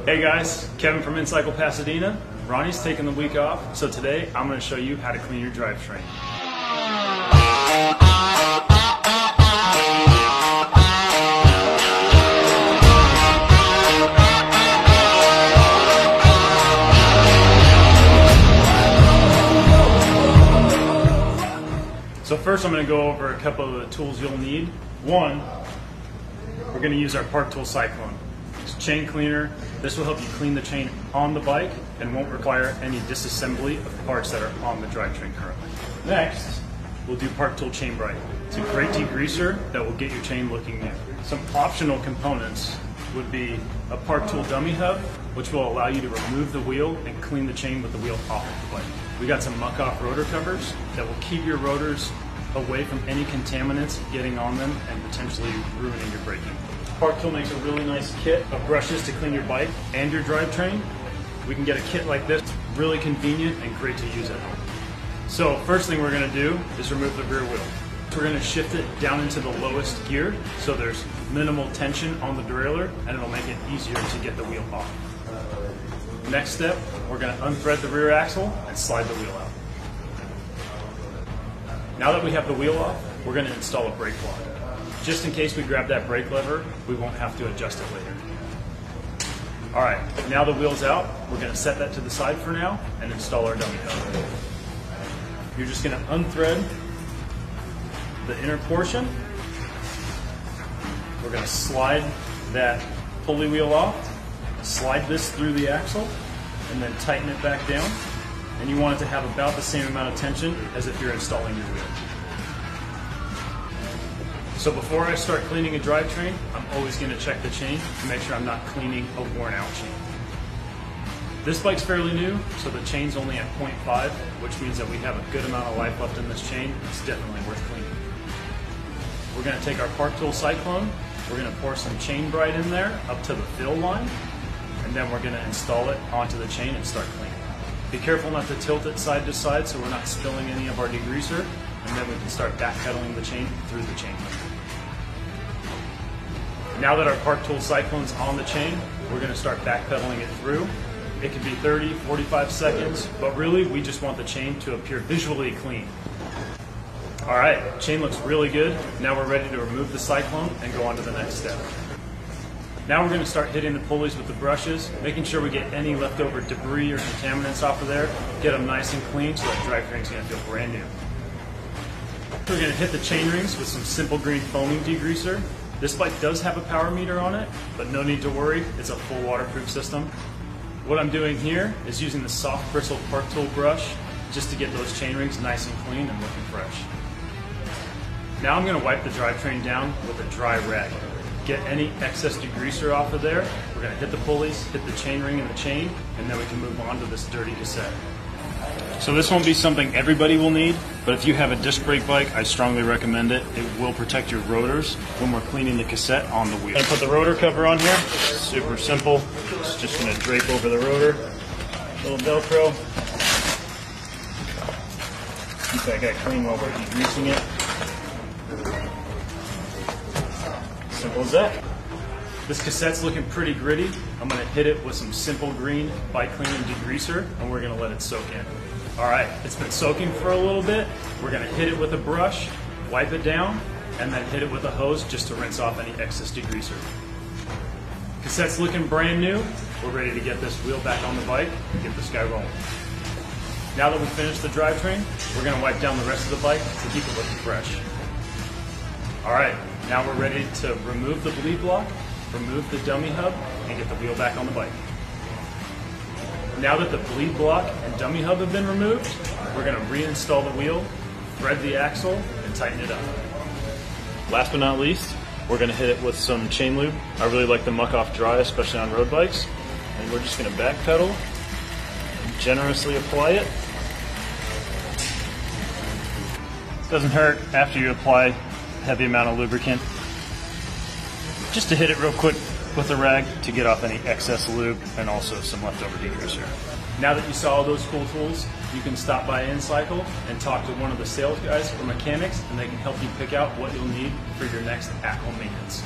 Hey guys, Kevin from Incycle Pasadena. Ronnie's taking the week off, so today I'm going to show you how to clean your drivetrain. So first I'm going to go over a couple of the tools you'll need. One, we're going to use our Park Tool Cyclone. It's a chain cleaner. This will help you clean the chain on the bike and won't require any disassembly of parts that are on the drivetrain currently. Next, we'll do Park Tool Chain Bright. It's a great degreaser that will get your chain looking new. Some optional components would be a Park Tool dummy hub, which will allow you to remove the wheel and clean the chain with the wheel off of the bike. We got some muck-off rotor covers that will keep your rotors away from any contaminants getting on them and potentially ruining your braking. Park Tool makes a really nice kit of brushes to clean your bike and your drivetrain. We can get a kit like this, really convenient and great to use at home. So first thing we're going to do is remove the rear wheel. We're going to shift it down into the lowest gear so there's minimal tension on the derailleur and it'll make it easier to get the wheel off. Next step, we're going to unthread the rear axle and slide the wheel out. Now that we have the wheel off, we're going to install a brake block. Just in case we grab that brake lever, we won't have to adjust it later. All right, now the wheel's out, we're going to set that to the side for now and install our dummy hub. You're just going to unthread the inner portion. We're going to slide that pulley wheel off, slide this through the axle, and then tighten it back down. And you want it to have about the same amount of tension as if you're installing your wheel. So before I start cleaning a drivetrain, I'm always going to check the chain to make sure I'm not cleaning a worn out chain. This bike's fairly new, so the chain's only at 0.5, which means that we have a good amount of life left in this chain. It's definitely worth cleaning. We're going to take our Park Tool Cyclone, we're going to pour some chain bright in there up to the fill line, and then we're going to install it onto the chain and start cleaning. Be careful not to tilt it side to side so we're not spilling any of our degreaser, and then we can start backpedaling the chain through the chain link. Now that our Park Tool Cyclone's on the chain, we're going to start backpedaling it through. It could be 30, 45 seconds, but really we just want the chain to appear visually clean. All right, chain looks really good. Now we're ready to remove the cyclone and go on to the next step. Now we're going to start hitting the pulleys with the brushes, making sure we get any leftover debris or contaminants off of there, get them nice and clean so that drivetrain's going to feel brand new. We're going to hit the chainrings with some simple green foaming degreaser. This bike does have a power meter on it, but no need to worry, it's a full waterproof system. What I'm doing here is using the soft bristle Park Tool brush just to get those chainrings nice and clean and looking fresh. Now I'm going to wipe the drivetrain down with a dry rag. Get any excess degreaser off of there. We're going to hit the pulleys, hit the chainring and the chain, and then we can move on to this dirty cassette. So this won't be something everybody will need, but if you have a disc brake bike, I strongly recommend it. It will protect your rotors when we're cleaning the cassette on the wheel. I'm going to put the rotor cover on here. Super simple. It's just going to drape over the rotor. Little Velcro. Keep that guy clean while we're degreasing it. Simple as that. This cassette's looking pretty gritty. I'm going to hit it with some simple green bike cleaning degreaser, and we're going to let it soak in. All right, it's been soaking for a little bit. We're going to hit it with a brush, wipe it down, and then hit it with a hose just to rinse off any excess degreaser. Cassette's looking brand new. We're ready to get this wheel back on the bike and get this guy rolling. Now that we've finished the drivetrain, we're going to wipe down the rest of the bike to keep it looking fresh. All right, now we're ready to remove the bleed block, remove the dummy hub, and get the wheel back on the bike. Now that the bleed block and dummy hub have been removed, we're going to reinstall the wheel, thread the axle, and tighten it up. Last but not least, we're going to hit it with some chain lube. I really like the muck-off dry, especially on road bikes. And we're just going to backpedal and generously apply it. It doesn't hurt after you apply a heavy amount of lubricant. Just to hit it real quick with a rag to get off any excess lube and also some leftover degreaser. Now that you saw all those cool tools, you can stop by Incycle and talk to one of the sales guys or mechanics, and they can help you pick out what you'll need for your next at-home maintenance.